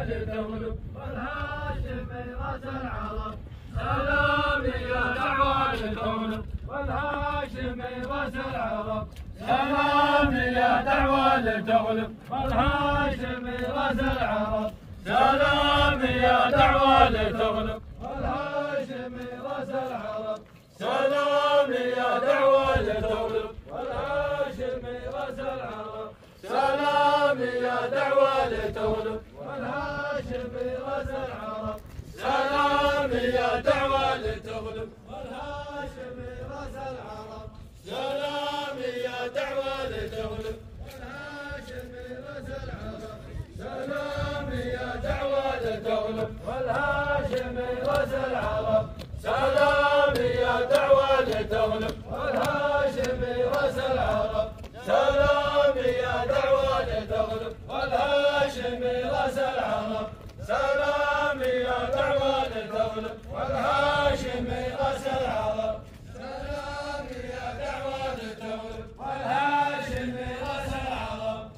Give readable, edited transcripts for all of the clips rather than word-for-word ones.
تغلب والهاشمي راس العرب سلام يا دعوة تغلب والهاشمي راس العرب سلام يا دعوة تغلب والهاشمي راس العرب سلام يا دعوة تغلب والهاشمي راس العرب سلام يا دعوة تغلب والهاشمي راس العرب سلام يا دعوة تغلب والهاشمي راس العرب سلام يا دعوة تغلب والهاشمي راس العرب سلام يا دعوة تغلب والهاشمي راس العرب سلام يا دعوة تغلب والهاشمي راس العرب سلام يا دعوة تغلب والهاشمي راس العرب سلام يا دعوة تغلب والهاشمي راس العرب سلام يا دعوة تغلب والهاشمي راس العرب سلام يا دعوة تغلب والهاشمي راس العرب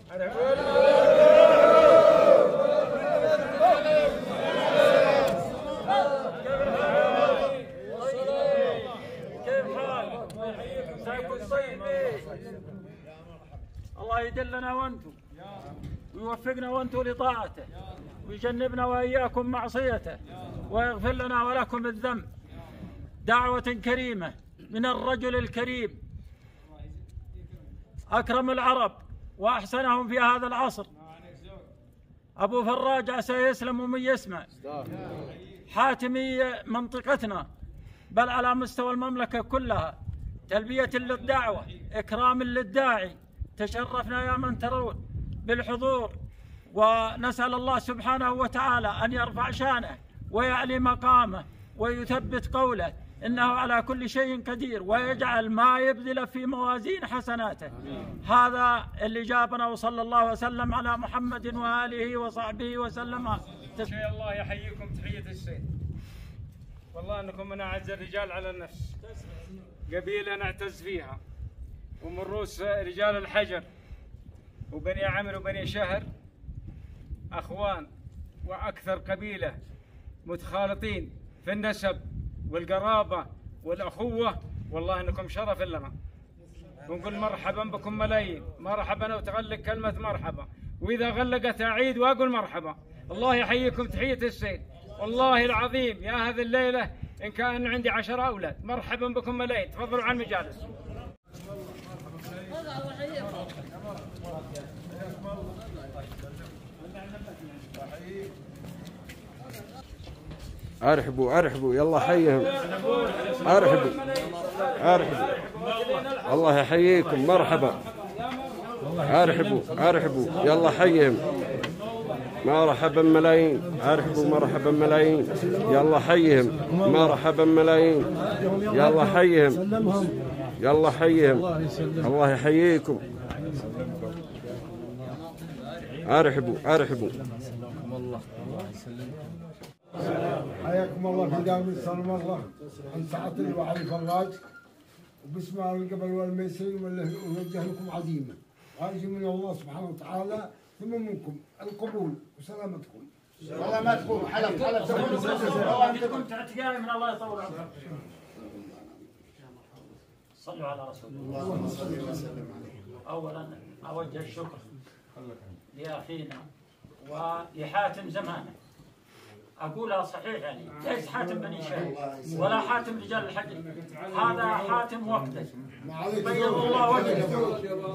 الله يدلنا وانتم ويوفقنا وانتم لطاعته ويجنبنا واياكم معصيته ويغفر لنا ولكم الذنب. دعوة كريمة من الرجل الكريم أكرم العرب وأحسنهم في هذا العصر، أبو فراج عسى يسلم ومن يسمع، حاتمي منطقتنا بل على مستوى المملكة كلها، تلبية للدعوة، إكرام للداعي. تشرفنا يا من ترون بالحضور، ونسأل الله سبحانه وتعالى أن يرفع شانه ويعلي مقامه ويثبت قوله إنه على كل شيء قدير، ويجعل ما يبذل في موازين حسناته. هذا اللي جابنا، وصلى الله وسلم على محمد وآله وصحبه وسلم. الله يحييكم تحية السيد. والله أنكم من أعز الرجال على النفس، قبيلة نعتز فيها، ومن رؤوس رجال الحجر وبني عمرو وبني شهر أخوان، وأكثر قبيلة متخالطين في النسب والقرابة والأخوة. والله أنكم شرف لنا، ونقول مرحبا بكم ملايين. مرحبا وتغلق كلمة مرحبا، وإذا غلقت أعيد وأقول مرحبا. الله يحييكم تحية السيد. والله العظيم يا هذه الليلة إن كان عندي 10 أولاد مرحبا بكم ملايين. تفضلوا على المجالس. ارحبوا ارحبوا يلا حيهم، ارحبوا ارحبوا الله يحييكم. مرحبا، ارحبوا ارحبوا يلا حيهم. مرحبا ملايين، ارحبوا مرحبا ملايين يلا حيهم. مرحبا ملايين يلا حيهم، يلا حيهم. الله يحييكم. ارحبوا ارحبوا. حياكم الله في دار السلام. الله عن سعة وعلي فراج، وباسم القبل والميسين ونوجه لكم عظيمة، وارجو من الله سبحانه وتعالى ثم منكم القبول وسلامتكم. سلامتكم. حلف عندكم اعتقاد من الله يطول عمركم. صلوا على رسول الله. اللهم صل وسلم عليه. اولا اوجه الشكر لاخينا ولحاتم زمانه. اقولها صحيح، يعني ليس حاتم بني شهر ولا حاتم رجال الحج، هذا حاتم وقته بيض الله وجهه،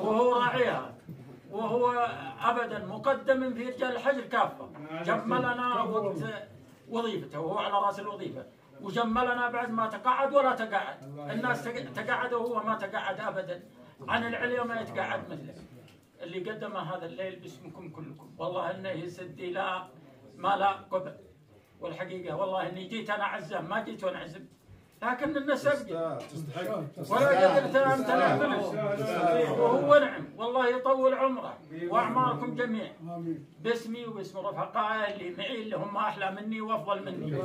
وهو راعيها، وهو ابدا مقدم في رجال الحج كافه. جملنا وقت وظيفته وهو على راس الوظيفه، وجملنا بعد ما تقعد ولا تقعد. الناس تقعد وهو ما تقعد ابدا، عن العليا ما يتقعد مثله. اللي قدمه هذا الليل باسمكم كلكم، والله انه يسدي لا ما لا قبل. والحقيقه والله اني جيت انا عزام، ما جيت وانا عزم، لكن النسب ولا قدرت امتنع منه، وهو نعم. والله يطول عمره واعماركم جميع، باسمي وباسم رفقائي اللي معي اللي هم احلى مني وافضل مني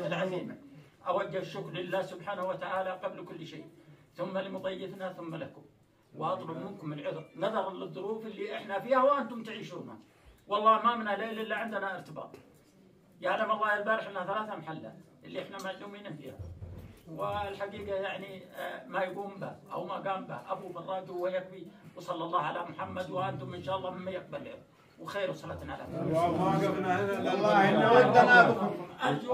العزيمه. اوجه الشكر لله سبحانه وتعالى قبل كل شيء، ثم لمضيفنا ثم لكم، واطلب منكم العذر نظرا للظروف اللي احنا فيها وانتم تعيشونها. والله ما من ليل الا عندنا ارتباط. يعلم الله البارح انها 3 محلات اللي احنا ملزومين فيها. والحقيقه يعني ما يقوم به او ما قام به ابو براده ويكفي، وصلى الله على محمد وانتم ان شاء الله مما يقبل وخير وصلاة على ما وقفنا هنا والله إن ودنا بكم.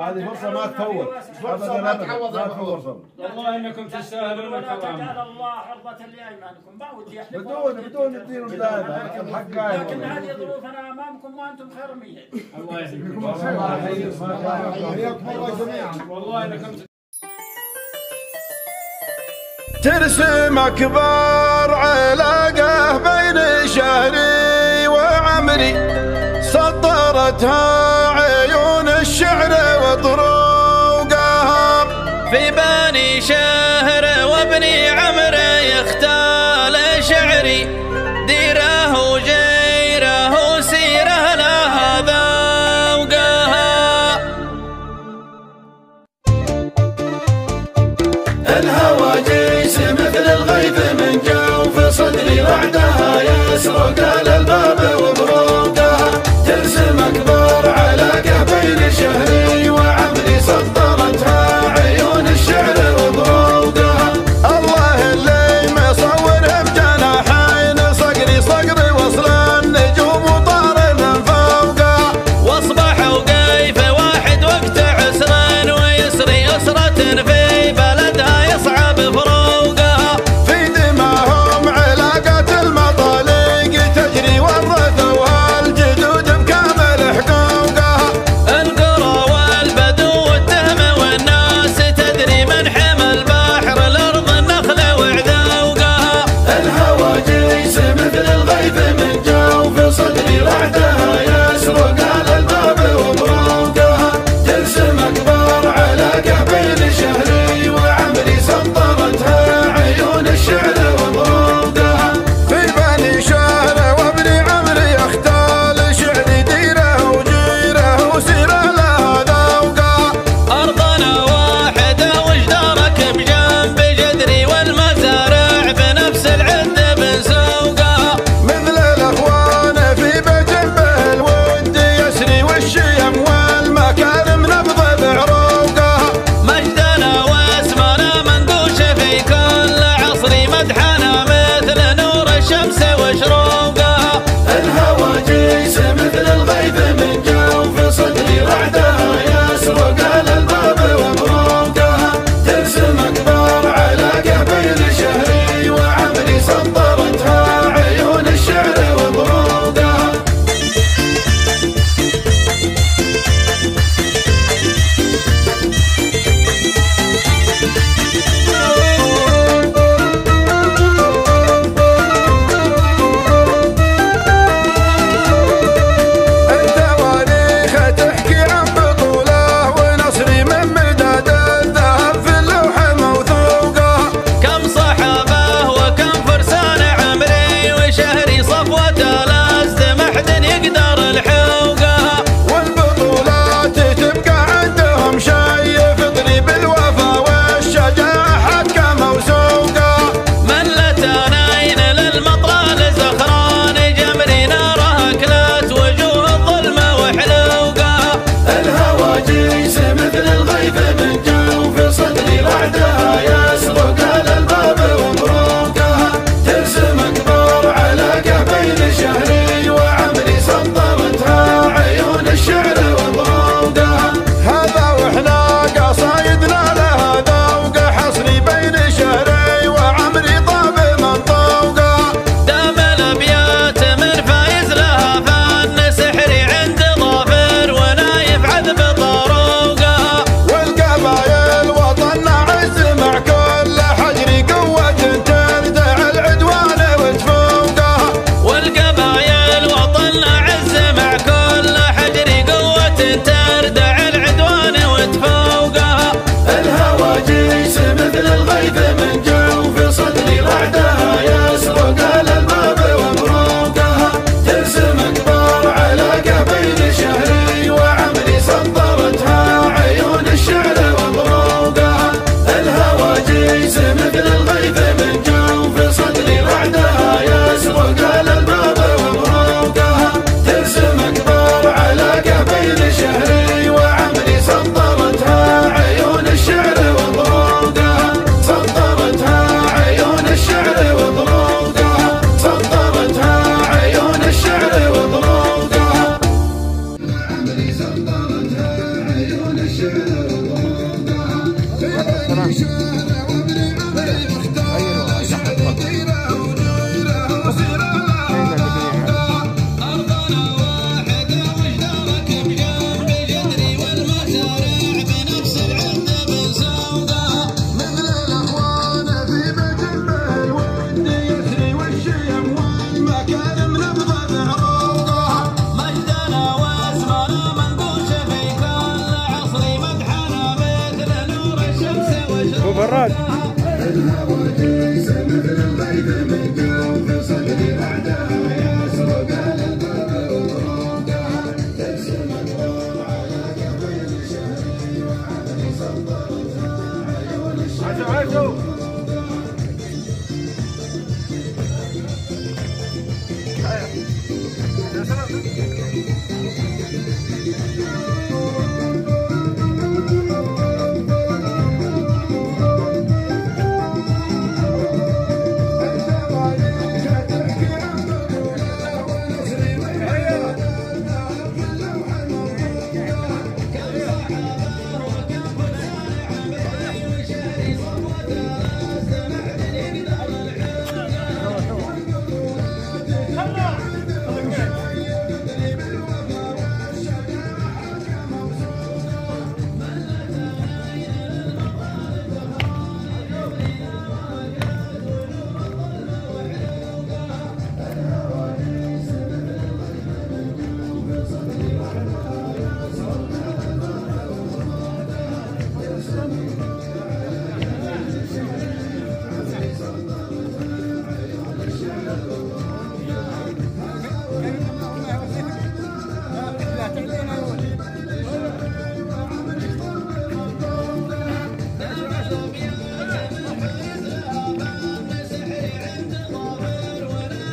هذه فرصة ما تفوت فرصة ما تعوض فرصة. والله انكم تستاهلون الكرامه. ولا تجعل الله عرضة لايمانكم. ما ودي احلف بدون الدين والدائرة لكن هذه ظروفنا امامكم وانتم خير من الله يحييكم. حياكم الله جميعا. والله انكم ترسم أكبر علاقة بين شهري وعمري، سطرتها عيون الشعر وطروقها، في بني شهر وابني عمر يختال شعري، ديره وجيره وسيره لها ذوقها. الهوى جيس مثل الغيث من جوف صدري، وعدها يسرق الباب وبروقها، ترسم أكبر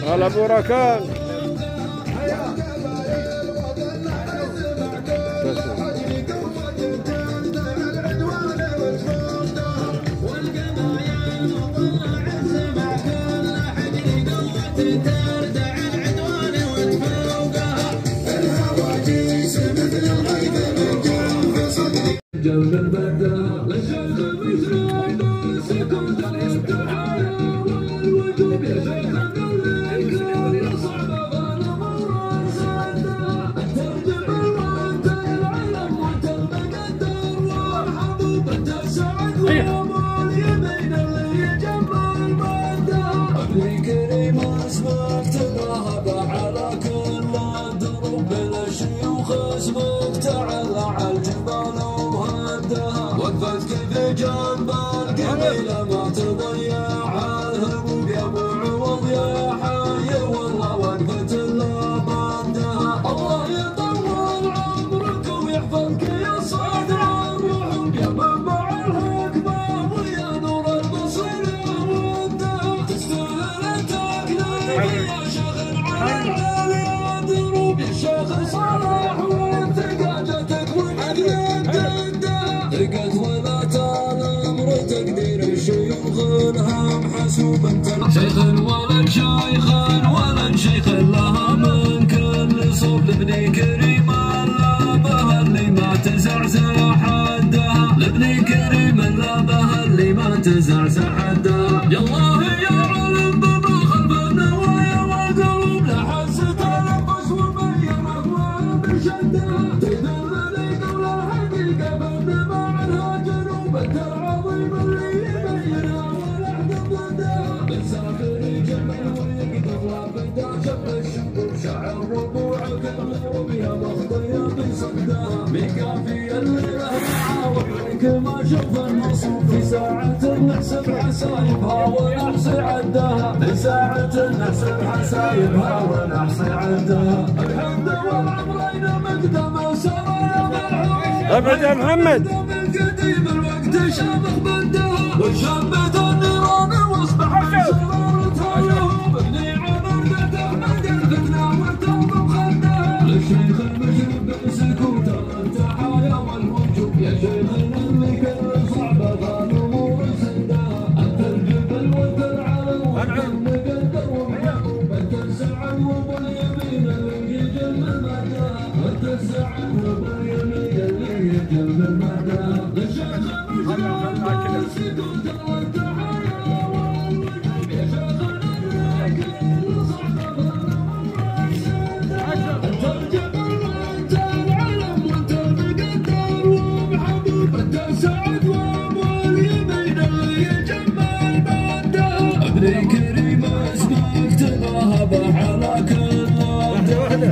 هلا ابو ركان. جنب البدر لشيخ مشرب سكوت الابتحال والوجوب يا شيخ الذكر صعب الامر صعدها ترجع الوقت العلم وتلقدر وحبوبة السعد وابو اليمين اللي جنب المادة ابني كريم اسمك تذهب على كل الدروب بالشيوخ اسمك تعلى على الجبال وقفت كيف جنب القبيلة ما تضيع الهموم يا ابو عوض يا حي والله وقفت الا بعدها الله يطول عمرك ويحفظك يا صادر الروح يا منبع الحكمة ويا نور البصير ودها تستاهل تقليد يا شيخ على العالي دروب يا شيخ صلاح وانتقاجتك رقت ولاة الامر تقدير الشيوخ هم حسوب شيخ ولد شيخ لها من كل صوب لابني كريم لابها اللي ما تزعزع حدها لابني كريم لابها اللي ما تزعزع حدها يا الله يا علم بما خلف النوايا والقلوب لحست الانفس وبين اهواء بشدها تدل لي قول الحقيقه بالنبع الهاجر العظيم اللي يبينها ولحد ضدها بالسافر جمل ويقدر وابدا شق الشمس شعر ربوع الغروب يا مخضيه بصدها بكافي الليله معاوض لك ما شوف النصوب في ساعه نحسب حسايبها ونحصي عدها في ساعه نحسب حسايبها ونحصي عدها الحمد والعمرين مقدمه سرايا مرحوم ابعد يا محمد القديم الوقت شامخ بدها وشمت النيران واصبح سرارتها يهوب ابني عمر قد احمد الفتنه والتوب خدها للشيخ المشرب سكوت التحايا والوجوب يا شيخ اللي كل صعبه الامور سدها انت الجبل والعلم والمقدر ومحبوب انت السعد وابو اليمين اللي يجل المدى انت السعد وابو اليمين اللي يجل المدى ابني كريم اسمك تذهب على كل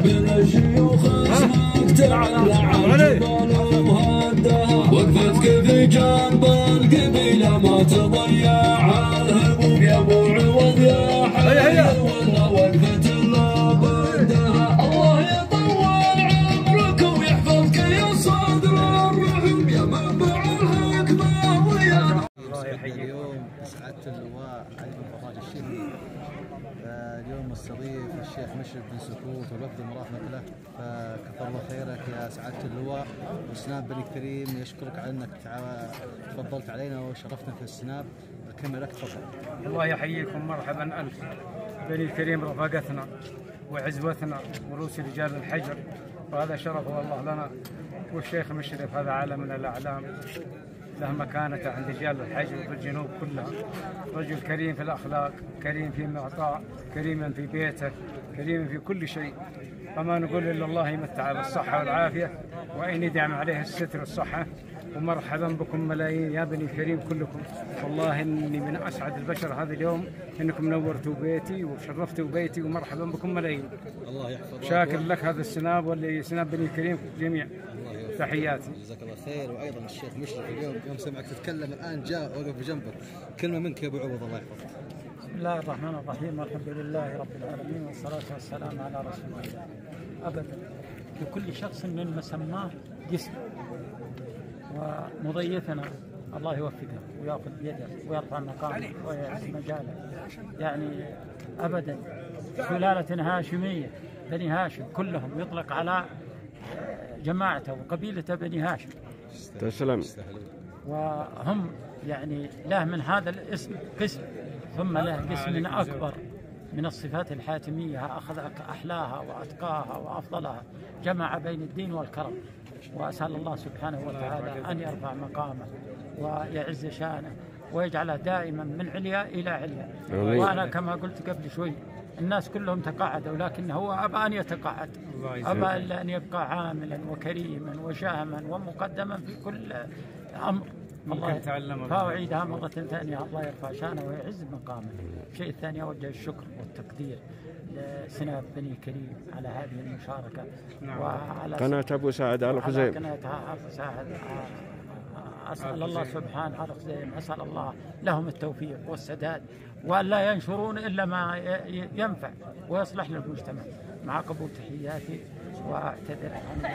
من الشيوخ اسمك تعلى على الجبال وهدها وقفتك في جنب القبيله ما تضيع الهموم يا ابو عوض يا حي والله وقفت الا بعدها الله يطول عمرك ويحفظك يا صدر الرحم يا منبع الحكمه ويا الله يحييك. اليوم سعادة اللواء علي بن فرج الشهري اليوم نستضيف الشيخ مشرف بن سكوت والوفد المرافق له فكثر الله خيرك يا سعادة اللواء والسناب بني كريم يشكرك على انك تفضلت علينا وشرفتنا في السناب الكلمة لك تفضل. الله يحييكم مرحبا الف بني كريم رفاقتنا وعزوتنا ورؤوس رجال الحجر وهذا شرف والله لنا والشيخ مشرف هذا عالم من الاعلام له مكانته عند رجال الحج وبالجنوب كلها رجل كريم في الأخلاق كريم في معطاء كريم في بيته كريم في كل شيء فما نقول إلا الله يمتع بالصحة والعافية وأن يدعم عليه الستر والصحة ومرحبا بكم ملايين يا بني كريم كلكم والله إني من أسعد البشر هذا اليوم إنكم نورتوا بيتي وشرفتوا بيتي ومرحبا بكم ملايين. الله يحفظك. شاكر لك هذا السناب واللي سناب بني كريم جميع. تحياتي. جزاك الله خير. وايضا الشيخ مشرف اليوم يوم سمعك تتكلم الان جاء وقف بجنبك كلمه منك يا ابو عوض الله يحفظك. بسم الله الرحمن الرحيم والحمد لله رب العالمين والصلاه والسلام على رسول الله. ابدا لكل شخص من مسماه جسم ومضيفنا الله يوفقه وياخذ بيده ويرفع مقامه ويعز مجاله يعني ابدا سلالة هاشمية، بني هاشم كلهم يطلق على جماعته وقبيلته بني هاشم. تسلم. وهم يعني له من هذا الاسم قسم، ثم له قسم أكبر من الصفات الحاتمية أخذ أحلاها وأتقاها وأفضلها، جمع بين الدين والكرم. وأسأل الله سبحانه وتعالى أن يرفع مقامه ويعز شانه ويجعله دائما من عليا إلى عليا. وأنا كما قلت قبل شوي الناس كلهم تقاعدوا، لكن هو أبى أن يتقاعد، أبى إلا أن يبقى عاملا وكريما وشاما ومقدما في كل أمر. الله فأعيدها مرة ثانية، الله يرفع شانه ويعز مقامه. الشيء الثاني أوجه الشكر والتقدير لسناب بني كريم على هذه المشاركة، وعلى قناة أبو سعد آل خزيم. قناة أبو سعد. أسأل الله سبحانه آل خزيم، أسأل الله لهم التوفيق والسداد، وأن لا ينشرون إلا ما ينفع ويصلح للمجتمع. مع قبول تحياتي، واعتذر عن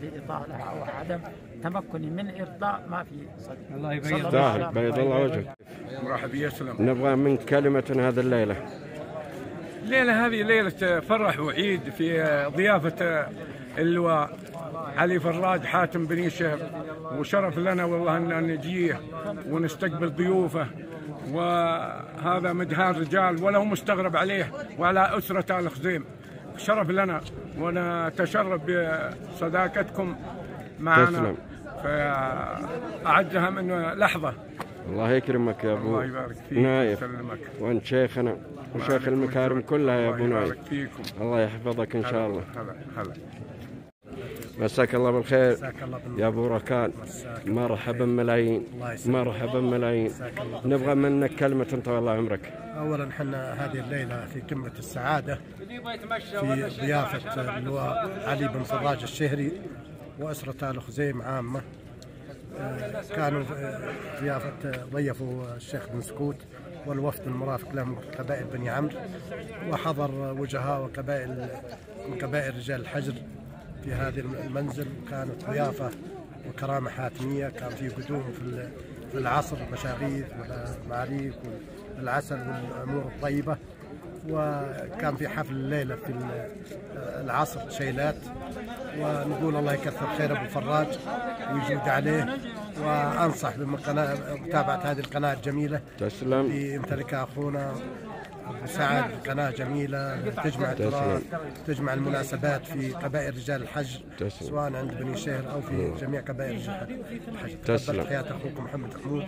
الإطالة أو عدم تمكني من إرضاء ما في صدري. الله يبارك بيض الله وجهك. مرحبا يا سلام. نبغى منك كلمة هذه الليلة. الليلة هذه ليلة فرح وعيد في ضيافة اللواء علي فراج حاتم بني شهر، وشرف لنا والله أن نجيه ونستقبل ضيوفه، وهذا مدهان رجال ولا هو مستغرب عليه وعلى أسرة آل خزيم. شرف لنا ونتشرف بصداقتكم معنا، فأعدها من لحظة. الله يكرمك يا أبو الله يبارك فيك نايف، ويسلمك، وأنت شيخنا وشيخ المكارم كلها يا أبو نايف. الله يحفظك إن شاء الله. هلا. مساك الله بالخير يا أبو ركان. مرحبا ملايين، مرحبا ملايين. نبغى منك كلمة أنت والله عمرك. أولا حنا هذه الليلة في قمة السعادة في ضيافة اللواء علي بن فراج الشهري وأسرة آل خزيم عامة. كانوا ضيافة ضيفوا الشيخ بن سكوت والوفد المرافق له من قبائل بني عمرو، وحضر وجهاء وقبائل من قبائل رجال الحجر في هذا المنزل. كانت ضيافة وكرامة حاتمية، كان في قدوم في العصر مشاغيث والمعاريك والعسل والأمور الطيبة، وكان في حفل الليلة في العصر شيلات. ونقول الله يكثر خير أبو فراج ويجود عليه، وأنصح بمتابعة هذه القناة الجميلة. تسلم. يمتلكها أخونا أبو سعد، قناة جميلة تجمع التراث، تجمع المناسبات في قبائل رجال الحج، سواء عند بني شهر أو في جميع قبائل رجال الحج. تسلم. تحيات أخوك محمد حمود،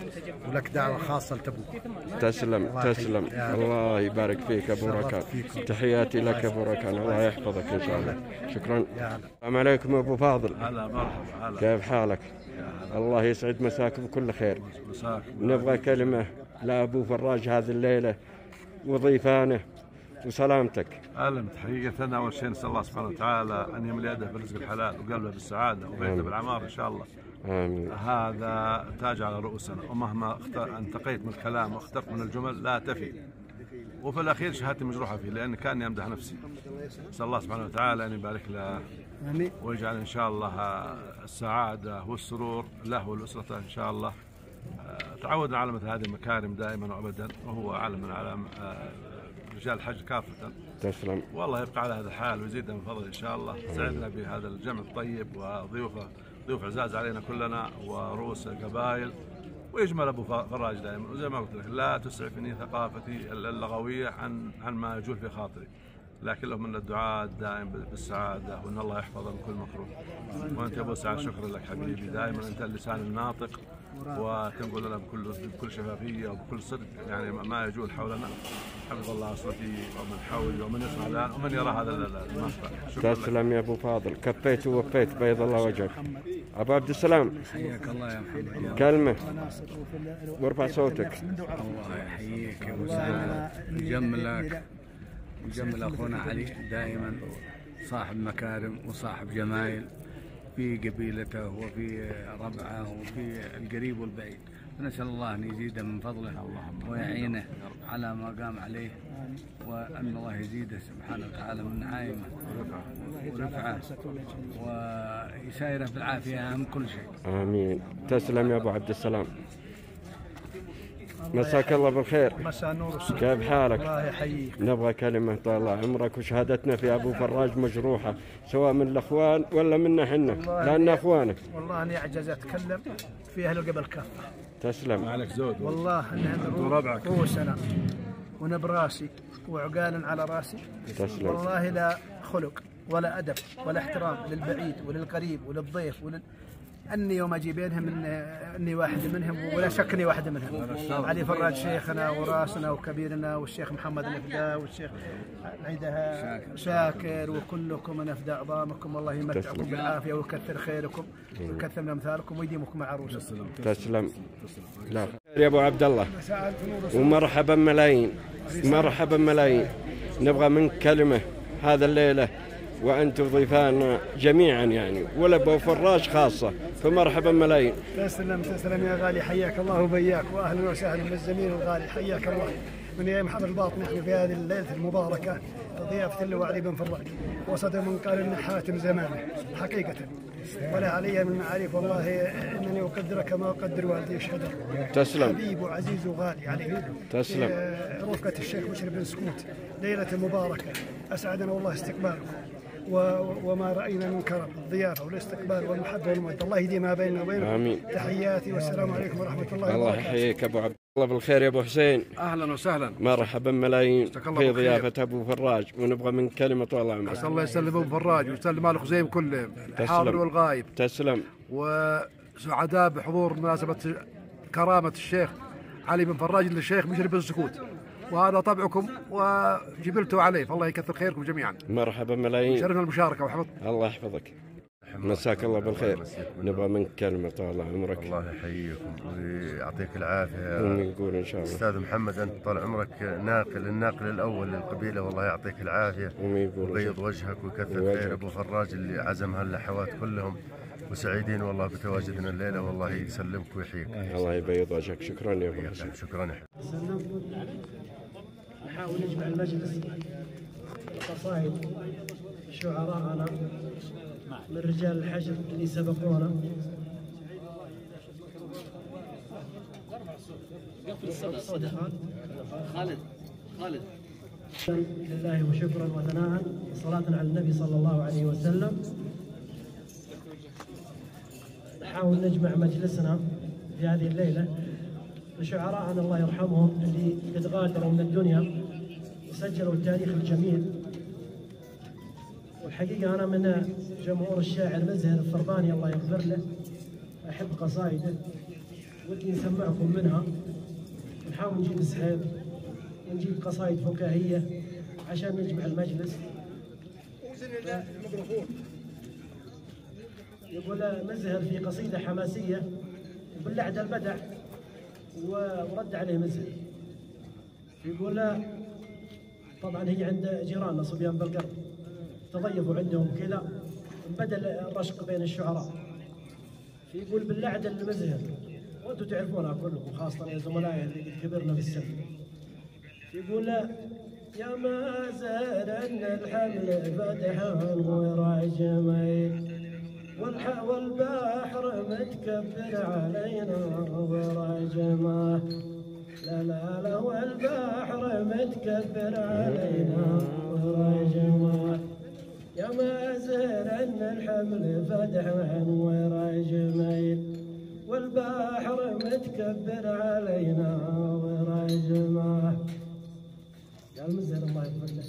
ولك دعوة خاصة لتبوك. تسلم تسلم. الله يبارك فيك أبو ركان. تحياتي لك أبو ركان، الله يحفظك إن شاء الله. شكرا. السلام عليكم أبو فاضل. هلا مرحبا. كيف حالك؟ الله يسعد مساك بكل خير. نبغى كلمة لأبو فراج هذه الليلة وضيفانه وسلامتك. أهلا. حقيقة أول شيء نسأل الله سبحانه وتعالى أن يملي يده بالرزق الحلال وقلبه بالسعادة وبيته بالعمار إن شاء الله. آمين. هذا تاج على رؤوسنا، ومهما انتقيت من الكلام واخترت من الجمل لا تفي، وفي الأخير شهادتي مجروحة فيه لأن كاني أمدح نفسي. نسأل الله سبحانه وتعالى أن يبارك له ويجعل إن شاء الله السعادة والسرور له ولأسرته إن شاء الله. تعودنا على مثل هذه المكارم دائما وأبدا، وهو علم من علام رجال الحج كافة. تسلم. والله يبقى على هذا الحال ويزيدنا من فضله إن شاء الله. سعدنا بهذا الجمع الطيب وضيوفه، ضيوف عزاز علينا كلنا ورؤوس القبائل. ويجمل أبو فراج دائما، وزي ما قلت لك لا تسعفني ثقافتي اللغوية عن ما يجول في خاطري، لكن لهم من الدعاء الدائم بالسعادة وأن الله يحفظه من كل مكروه. وأنت يا أبو سعد شكرا لك حبيبي، دائما أنت اللسان الناطق وتنقل لنا بكل شفافية وبكل صدق يعني ما يجول حولنا. حفظ الله أسرتي ومن حولي ومن يسمع الآن ومن يرى هذا المقطع. تسلم يا أبو فاضل، كفيت ووفيت بيض الله وجهك. أبو عبد السلام حياك الله يا محمد. كلمة وارفع صوتك. الله يحييك يا أبو سعد ويجملك ويجمل أخونا علي، دائما صاحب مكارم وصاحب جمايل في قبيلته وفي ربعه وفي القريب والبعيد. فنسأل الله أن يزيده من فضله ويعينه على ما قام عليه، وأن الله يزيده سبحانه وتعالى من نعائمه ورفعه ويسايره بالعافية أهم كل شيء. آمين. تسلم يا أبو عبد السلام. مساك الله بالخير. مساء النور والسرور. كيف حالك؟ الله يحييك. نبغى كلمة طال الله عمرك وشهادتنا في أبو فراج مجروحة سواء من الأخوان ولا منا حنا لأن أخوانك. والله أني أعجز أتكلم في أهل القبل كافة. تسلم. عليك زود. والله أنهم رؤوسنا ونبراسي وعقال على راسي. تسلم. والله لا خلق ولا أدب ولا احترام للبعيد وللقريب وللضيف أني يوم أجي بينهم أني واحد منهم ولا شك أني واحد منهم. علي فراج شيخنا وراسنا وكبيرنا والشيخ محمد الأفداء والشيخ عيدها شاكر وكلكم من أفداء أعظامكم. الله يمتعكم بالعافية ويكثر خيركم ويكثر من أمثالكم ويديمكم مع عروسكم. تسلم. لا يا أبو عبد الله ومرحبا ملايين مرحبا ملايين. نبغى منك كلمة هذا الليلة وأنتم ضيفان جميعا يعني ولا أبو فراج خاصة فمرحبا ملايين. تسلم تسلم يا غالي حياك الله وبياك وأهلا وسهلا بالزميل الغالي حياك الله. من أيام حضر الباطن نحن في هذه الليلة المباركة ضيافة اللواء علي بن فراج وصدر من قال إن حاتم زمانه حقيقة ولا علي من معارف والله إنني أقدرك كما أقدر والدي الشهداء. تسلم. حبيب وعزيز وغالي علي. تسلم. رفقة الشيخ بشر بن سكوت ليلة مباركة أسعدنا والله استقبالكم وما رأينا من كرم الضيافة والاستقبال والمحبة والمودة. الله يديم ما بيننا وبينكم. آمين. تحياتي والسلام عليكم ورحمة الله وبركاته. الله يحييك أبو عبد الله بالخير يا أبو حسين. أهلا وسهلا. مرحبا ملايين في ضيافة أبو فراج ونبغى من كلمة طال عمرك. أسأل الله يسلم أبو فراج ويسلم آل خزيم كلهم الحاضر والغايب. تسلم. وسعداء بحضور مناسبة كرامة الشيخ علي بن فراج للشيخ بشر بن سكوت وهذا طبعكم وجبلتوا عليه فالله يكثر خيركم جميعا. مرحبا ملايين. شرفنا المشاركة وحفظ. الله يحفظك. مساك الله بالخير. نبغى منك كلمة طال عمرك. الله يحييكم ويعطيك العافية. ونقول إن شاء الله. أستاذ محمد أنت طال عمرك الناقل الأول للقبيلة والله يعطيك العافية ويبيض وجهك ويكثر خير أبو فراج اللي عزم هاللحوات كلهم وسعيدين والله بتواجدنا الليلة والله يسلمك ويحييك. الله يبيض وجهك. شكرا يا أبو حسين. شكرا يا نحاول نجمع المجلس قصائد شعراءنا من رجال الحجر اللي سبقونا. خالد لله وشكرا وثناء وصلاة على النبي صلى الله عليه وسلم. نحاول نجمع مجلسنا في هذه الليلة لشعراءنا الله يرحمهم اللي قد غادروا من الدنيا وسجلوا التاريخ الجميل. والحقيقة أنا من جمهور الشاعر مزهر الفرباني الله يغفر له أحب قصائده ودي نسمعكم منها. نحاول نجيب سحيب ونجيب قصائد فكاهية عشان نجمع المجلس. يقول مزهر في قصيدة حماسية باللعد البدع ورد عليه مزهر يقول طبعا هي عند جيراننا صبيان بالقرب تضيفوا عندهم كذا بدل الرشق بين الشعراء. يقول باللعد المزهر وانتم تعرفونها كلكم خاصة يا زملائي اللي كبرنا في السن. يقول يا مازال ان الحمل فتح وراجمين والبحر متكبر علينا وراجمه. لا لا لا والبحر متكبر علينا وراجمه. يا مازال ان الحمل فتح وراجمين والبحر متكبر علينا وراجمه. قال مزهر الله يغفر له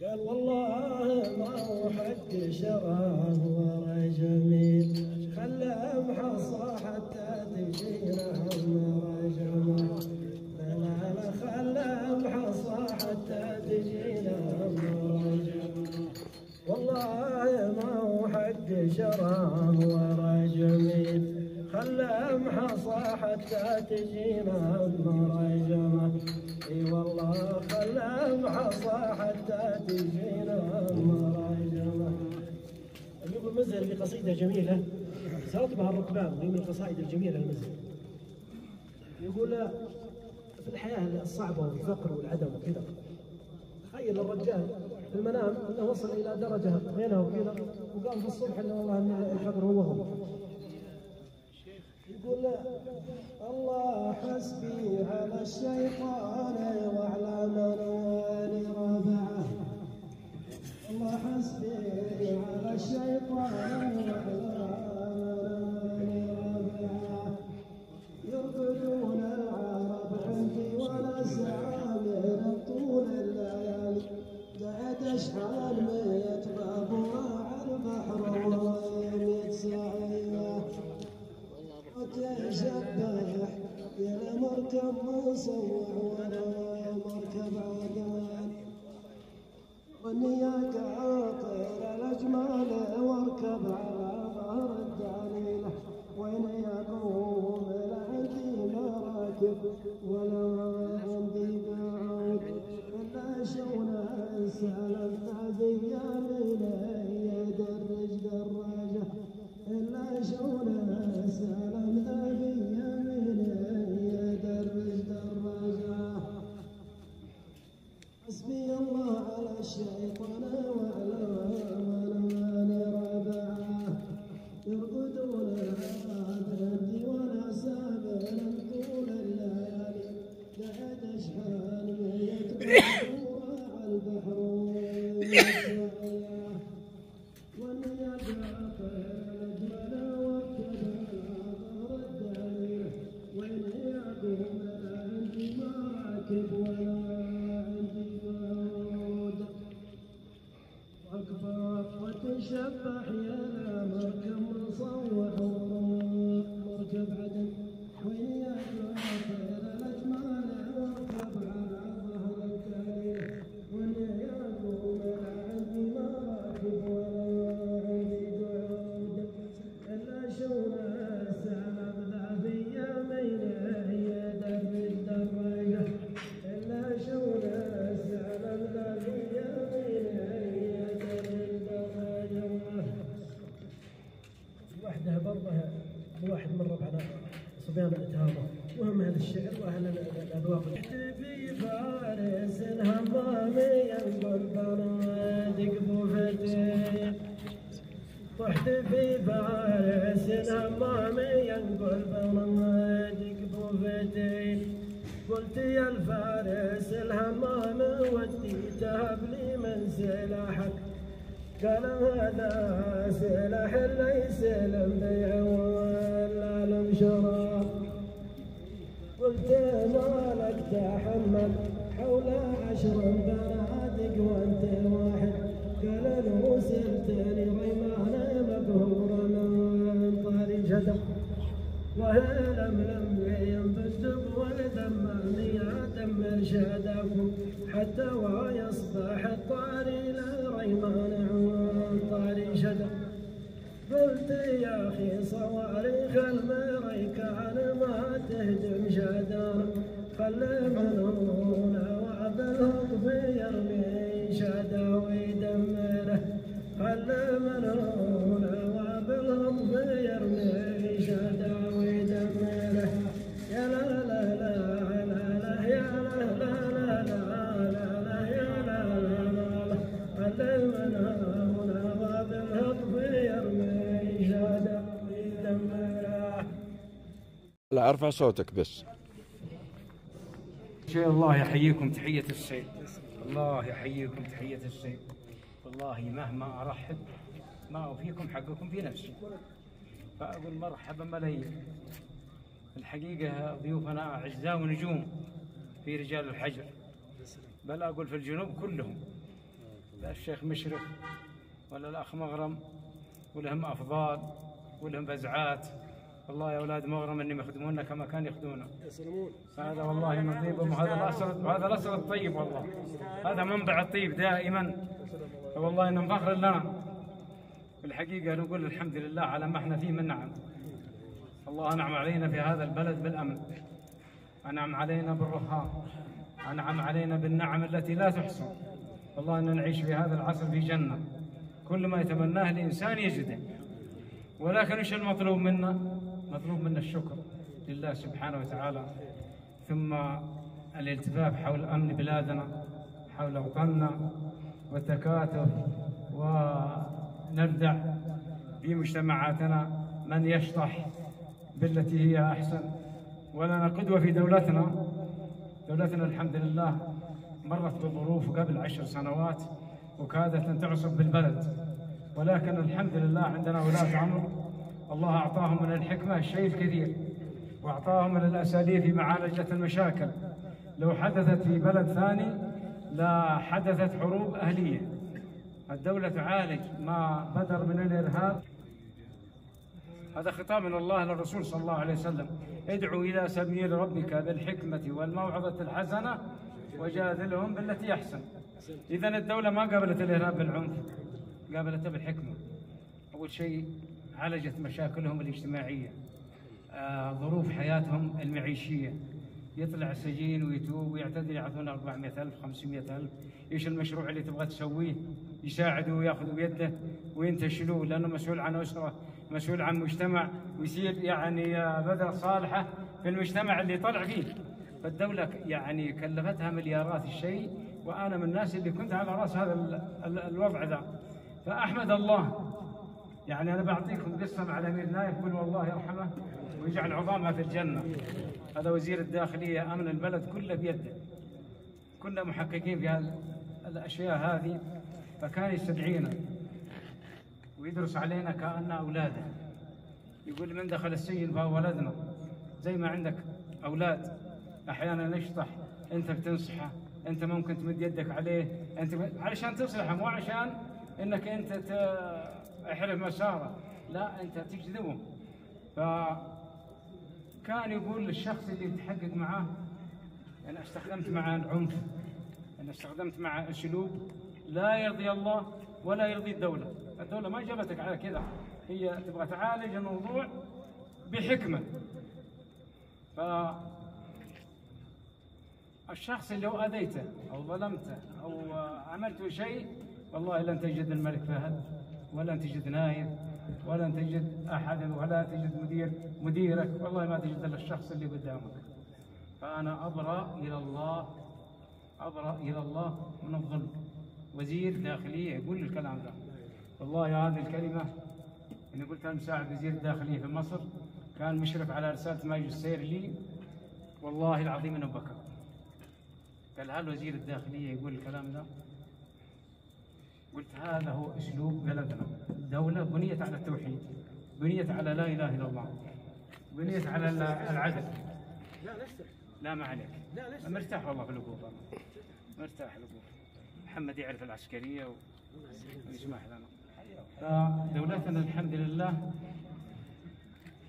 قال والله ما هو حق شراه ورا جميل خلى محصى حتى تجينا ورا جمال. لا لا لا خلى محصى حتى تجينا ورا جمال. والله ما هو حق شراه ورا جميل خلى محصى حتى تجينا ورا جمال. اي والله خلى محصى حتى تجينا مراجمه. يقول مزهر في قصيده جميله سرت بها الركبان وهي من القصائد الجميله المزهر. يقول في الحياه الصعبه والفقر والعدم وكذا تخيل الرجال في المنام انه وصل الى درجه غنى وكذا وقام في الصبح انه والله ان الفقر هو. يقول الله حسبي على الشيطان وعلى من ربعه. الله حسبي على الشيطان وعلى من ربعه. يرقدون العرب عندي ولا سعامر طول الليالي. قعد اشحال 100 بابور على البحر وين سعيه. وتشبح يا مركب مصوع ولا مركب عدنان. والنياق عاطر الاجمال واركب على ظهر الدليله. وين يقوم لا عندي مراكب ولا عندي بعود. الا شونا سالفنا بيامينه يدرج دراجه. الا شونا سالفنا بيامينه يدرج دراجه. حسبي الله على الشيطان وعلى من ربعه. يرقدون عندي ولا سابر طول الليالي. قعد اشحال 100 بابور على البحر والسعيه. والنياق عاطر الاجمل واركب على ظهر الدليل. وين يقوم لا عندي مراكب ولا عندي بعود. واكبر وتشبح يا مركب مصوح مركب عدن. وين يقوم الاجمل واركب على ظهر الدليل. وين يقوم لا عندي مراكب ولا عندي بعود. الا شونا سلام ذا في يمينه يدرج دراجه. الا شونا سلام ذا في يمينه يدرج دراجه. وحده برضه بواحد من ربعنا صبيان الاتهامه وهم اهل الشعر واهل الاذواق. في فارس الهمامي ينقل بنادق بوفتي. طحت في فارس الهمامي ينقل بنادق بوفتي. قلت يا الفارس الهمام ودي تهب لي من سلاحك. قال هذا سلاح ليس للبيع ولا للشراء. قلت ما لك تحمل حول 10 بنادق وانت واحد. قال لو سلتني ريمان مقهور من طاري شدق. وهي لملم ينبسط والدمرني دمر شهدكم. حتى ويصبح الطاري لريمان عن طاري شدق. قلت يا اخي صواريخ المريكان ما تهدم شدار. خلي من هنا وعبالهم يرمي شدا ويدمره. خلي من هنا وعبالهم يرمي شدا ويدمره. يا لا لا لا لا لا يا لا لا لا لا لا يا لا لا لا. خلي من هنا وعبالهم يرمي شدا ويدمره. لا ارفع صوتك بس. شيء الله يحييكم تحية السيد. الله يحييكم تحية السيد. والله مهما أرحب ما أوفيكم حقكم في نفسي. فأقول مرحبا ملايين. الحقيقة ضيوفنا أعزاء ونجوم في رجال الحجر. بل أقول في الجنوب كلهم. لا الشيخ مشرف ولا الأخ مغرم ولهم أفضال ولهم بزعات. والله يا أولاد مغرم أنهم يخدمونا كما كان يخدمونا. هذا والله من طيبهم. هذا الأصل الطيب. والله هذا منبع الطيب دائما. والله إنهم فخر لنا. بالحقيقة نقول الحمد لله على ما احنا فيه من نعم. الله أنعم علينا في هذا البلد بالأمن. أنعم علينا بالرخاء. أنعم علينا بالنعم التي لا تحصى. والله أن نعيش في هذا العصر في جنة. كل ما يتمناه الإنسان يجده. ولكن ايش المطلوب منا؟ مطلوب منا الشكر لله سبحانه وتعالى. ثم الالتفاف حول أمن بلادنا، حول وطننا، والتكاتف، ونبدع في مجتمعاتنا من يشطح بالتي هي أحسن. ولنا قدوة في دولتنا. دولتنا الحمد لله مرت بظروف قبل 10 سنوات وكادت أن تعصب بالبلد، ولكن الحمد لله عندنا ولاة أمر الله أعطاهم من الحكمة الشيء الكثير، وأعطاهم من الأساليب في معالجة المشاكل. لو حدثت في بلد ثاني لا حدثت حروب أهلية. الدولة تعالج ما بدر من الإرهاب. هذا خطاب من الله للرسول صلى الله عليه وسلم: ادعو إلى سبيل ربك بالحكمة والموعظة الحسنة وجادلهم بالتي أحسن. إذن الدولة ما قابلت الإرهاب بالعنف، قابلته بالحكمة. أول شيء عالجت مشاكلهم الاجتماعية، ظروف حياتهم المعيشية. يطلع السجين ويتوب ويعتذر يعطونه 400,000 500,000. ايش المشروع اللي تبغى تسويه؟ يساعده وياخذ بيده وينتشلوه، لانه مسؤول عن اسره، مسؤول عن مجتمع، ويصير يعني بذره صالحه في المجتمع اللي طلع فيه. فالدوله يعني كلفتها مليارات الشيء، وانا من الناس اللي كنت على راس هذا الوضع ذا. فاحمد الله. يعني انا بعطيكم قصه مع الامير نايف، قل والله يرحمه ويجعل عظامها في الجنه. هذا وزير الداخليه، امن البلد كله بيده. كنا محققين في الاشياء هذه، فكان يستدعينا ويدرس علينا كأننا اولاده. يقول من دخل السجن فهو ولدنا، زي ما عندك اولاد احيانا نشطح انت بتنصحه، انت ممكن تمد يدك عليه، انت علشان تصلحه، مو عشان انك انت احرف مساره، لا انت تجذبه. فكان يقول للشخص اللي يتحقق معاه: انا استخدمت معه العنف، انا استخدمت معه اسلوب لا يرضي الله ولا يرضي الدوله. الدوله ما جابتك على كذا، هي تبغى تعالج الموضوع بحكمه. فالشخص اللي لو اذيته او ظلمته او عملت شيء، والله لن تجد الملك فهد، ولن تجد نايف، ولن تجد احد، ولا تجد مديرك، والله ما تجد الا الشخص اللي قدامك. فانا ابرأ الى الله، ابرأ الى الله من الظلم. وزير داخليه يقول الكلام ذا. والله هذه الكلمه اني قلتها لمساعد وزير الداخليه في مصر، كان مشرف على رساله ماجستير لي، والله العظيم انه بكى. قال: هل وزير الداخليه يقول الكلام ذا؟ قلت: هذا هو اسلوب بلدنا. دوله بنيت على التوحيد، بنيت على لا اله الا الله، بنيت على العدل. لا ما عليك، مرتاح والله في الوقوف، مرتاح الوقوف. محمد يعرف العسكريه ويسمح لنا. فدولتنا الحمد لله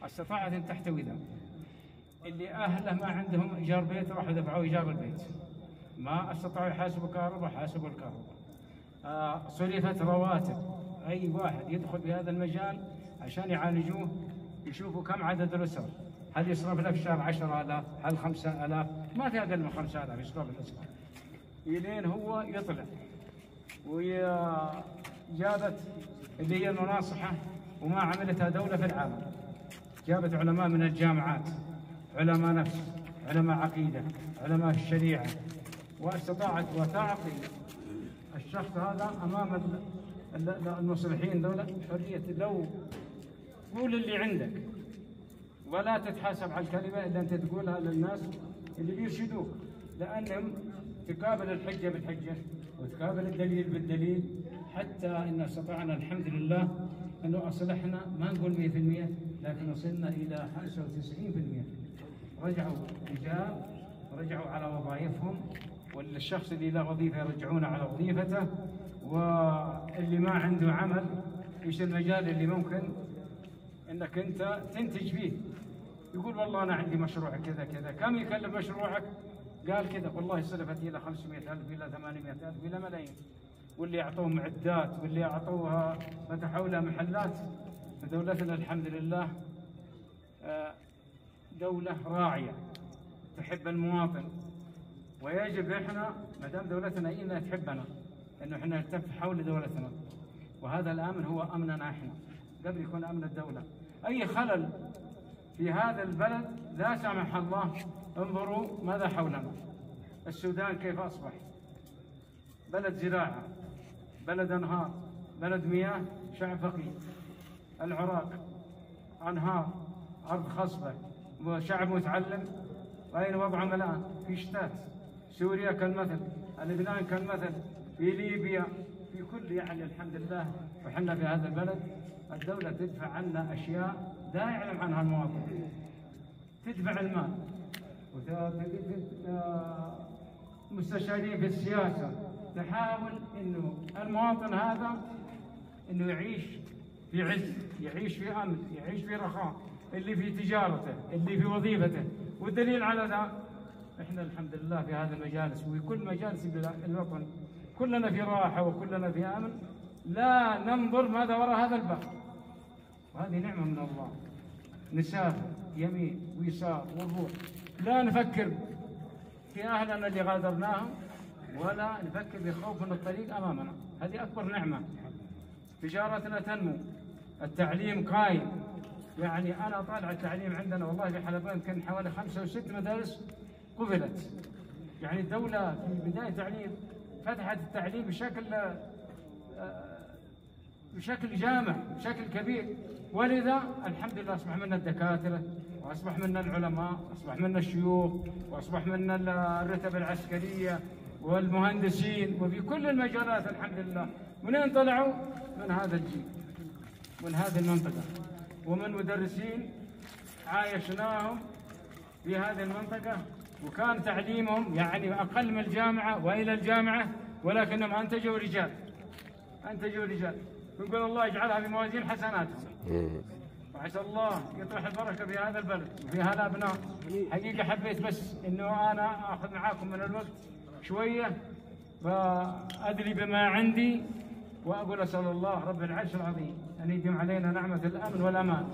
استطاعت ان تحتوي ذا. اللي اهله ما عندهم ايجار بيت راحوا دفعوا ايجار البيت، ما استطاعوا يحاسبوا كهرباء حاسبوا الكهرباء. صرفت رواتب اي واحد يدخل في هذا المجال عشان يعالجوه، يشوفوا كم عدد الاسر، هل يصرف له في الشهر 10,000 هل 5,000، ما في اقل من 5,000 يصرف الاسره الين هو يطلع. وجابت اللي هي المناصحه وما عملتها دوله في العالم. جابت علماء من الجامعات، علماء نفس، علماء عقيده، علماء الشريعه، واستطاعت وتعطي الشخص هذا امام المصلحين دولة حريه. لو قول اللي عندك ولا تتحاسب على الكلمه الا انت تقولها للناس اللي بيرشدوك، لانهم تقابل الحجه بالحجه وتقابل الدليل بالدليل، حتى ان استطعنا الحمد لله انه اصلحنا، ما نقول 100%، لكن وصلنا الى 95%. رجعوا رجال، رجعوا على وظائفهم، والشخص اللي له وظيفه يرجعونه على وظيفته، واللي ما عنده عمل ايش المجال اللي ممكن انك انت تنتج فيه. يقول: والله انا عندي مشروع كذا كذا. كم يكلف مشروعك؟ قال كذا. والله صرفت الى 500,000 الى 800,000 الى ملايين. واللي اعطوه معدات، واللي اعطوها فتحوا لها محلات. فدولتنا الحمد لله دوله راعيه تحب المواطن، ويجب احنا ما دام دولتنا انها تحبنا انه احنا نلتف حول دولتنا. وهذا الامن هو امننا احنا قبل يكون امن الدوله. اي خلل في هذا البلد لا سمح الله، انظروا ماذا حولنا. السودان كيف اصبح؟ بلد زراعه، بلد انهار، بلد مياه، شعب فقير. العراق انهار، ارض خصبه، وشعب متعلم رأينا وضعهم الآن في شتات، سوريا كالمثل، لبنان كالمثل، في ليبيا، في كل يعني الحمد لله. وحنا في هذا البلد الدولة تدفع عنا أشياء لا يعلم عنها المواطن، تدفع المال، مستشارين في السياسة تحاول إنه المواطن هذا إنه يعيش في عز، يعيش في أمن، يعيش في رخاء، اللي في تجارته، اللي في وظيفته. والدليل على ذا إحنا الحمد لله في هذه المجالس وفي كل مجالس الوطن كلنا في راحة وكلنا في أمن، لا ننظر ماذا وراء هذا الباب، وهذه نعمة من الله. نسافر يمين ويسار ونروح، لا نفكر في أهلنا اللي غادرناهم ولا نفكر بخوف من الطريق أمامنا، هذه أكبر نعمة. تجارتنا تنمو، التعليم قايم، يعني أنا طالع التعليم عندنا والله في حلبان كان حوالي 5 أو 6 مدارس قفلت، يعني الدولة في بداية التعليم فتحت التعليم بشكل جامع، بشكل كبير، ولذا الحمد لله أصبح منا الدكاترة، وأصبح منا العلماء، وأصبح منا الشيوخ، وأصبح منا الرتب العسكرية والمهندسين، وفي كل المجالات الحمد لله. منين طلعوا؟ من هذا الجيل، من هذه المنطقة، ومن مدرسين عايشناهم في هذه المنطقة، وكان تعليمهم يعني أقل من الجامعة وإلى الجامعة، ولكنهم أنتجوا رجال، أنتجوا رجال، نقول الله يجعلها في موازين حسناتهم، وعسى الله يطرح البركة في هذا البلد وفي هالأبناء. حقيقة حبيت بس إنه أنا آخذ معاكم من الوقت شوية فأدري بما عندي، وأقول أسأل الله رب العرش العظيم أن يديم علينا نعمة الأمن والأمان،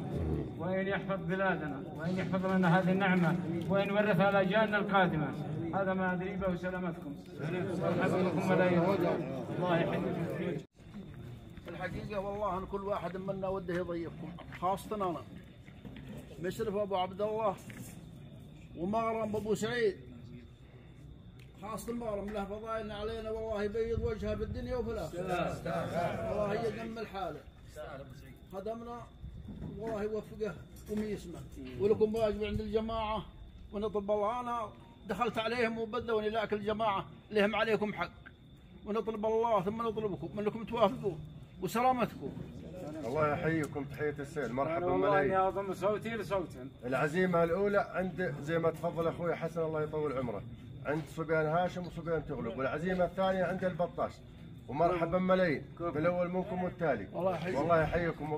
وأن يحفظ بلادنا، وأن يحفظ لنا هذه النعمة، وأن يورثها لأجيالنا القادمة. هذا ما أدري به، وسلامتكم. حفظكم الله يحفظكم. الحقيقة والله أن كل واحد منا وده يضيفكم، خاصة أنا مشرف أبو عبد الله ومغرم أبو سعيد، خاصة المغرم له فضائل علينا والله يبيض وجهها في الدنيا وفي الآخرة، والله يجمل حاله، خدمنا والله يوفقه وميسمه، ولكم واجب عند الجماعة ونطلب الله. أنا دخلت عليهم وبدوني لكن الجماعة لهم عليكم حق، ونطلب الله ثم نطلبكم منكم توافقوا وسلامتكم. الله يحييكم تحية السيل، مرحبا والله اني اضم صوتي لصوتهم. العزيمة الأولى عند زي ما تفضل أخوي حسن الله يطول عمره، عند صبيان هاشم وصبيان تغلب، والعزيمة الثانية عند البطاش، ومرحبا ملايين بالأول منكم والتالي. والله يحييكم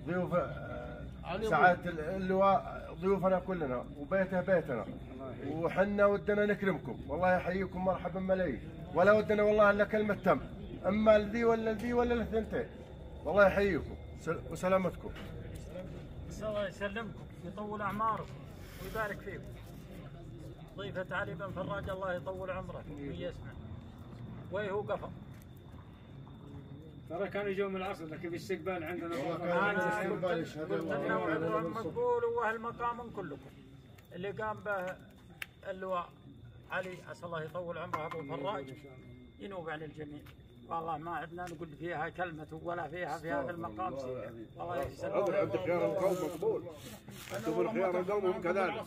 ضيوف سعادة اللواء ضيوفنا كلنا، وبيته بيتنا، وحنا ودنا نكرمكم. والله يحييكم مرحبا ملايين، ولا ودنا والله الا كلمة تم، اما الذي ولا الذي ولا الثنتين. والله يحييكم وسلامتكم. الله يسلمكم ويطول اعماركم ويبارك فيكم. ضيفة علي بن فراج الله يطول عمره ويسمع وهو قفا. ترى كانوا يجوا من العصر لكن في استقبال عندنا مقبول، واهل مقام كلكم اللي قام به اللواء علي عسى الله يطول عمره ابو فراج ينوب عن الجميع. والله ما عندنا نقول فيها كلمة ولا فيها في هذا المقام سيئة. والله يسلمك. عند خيار القوم مقبول. انتم خيار القوم كذلك.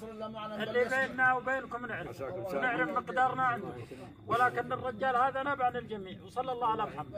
اللي بيننا وبينكم نعرف مقدارنا عندكم، ولكن الرجال هذا نابع عن الجميع. وصلى الله على محمد.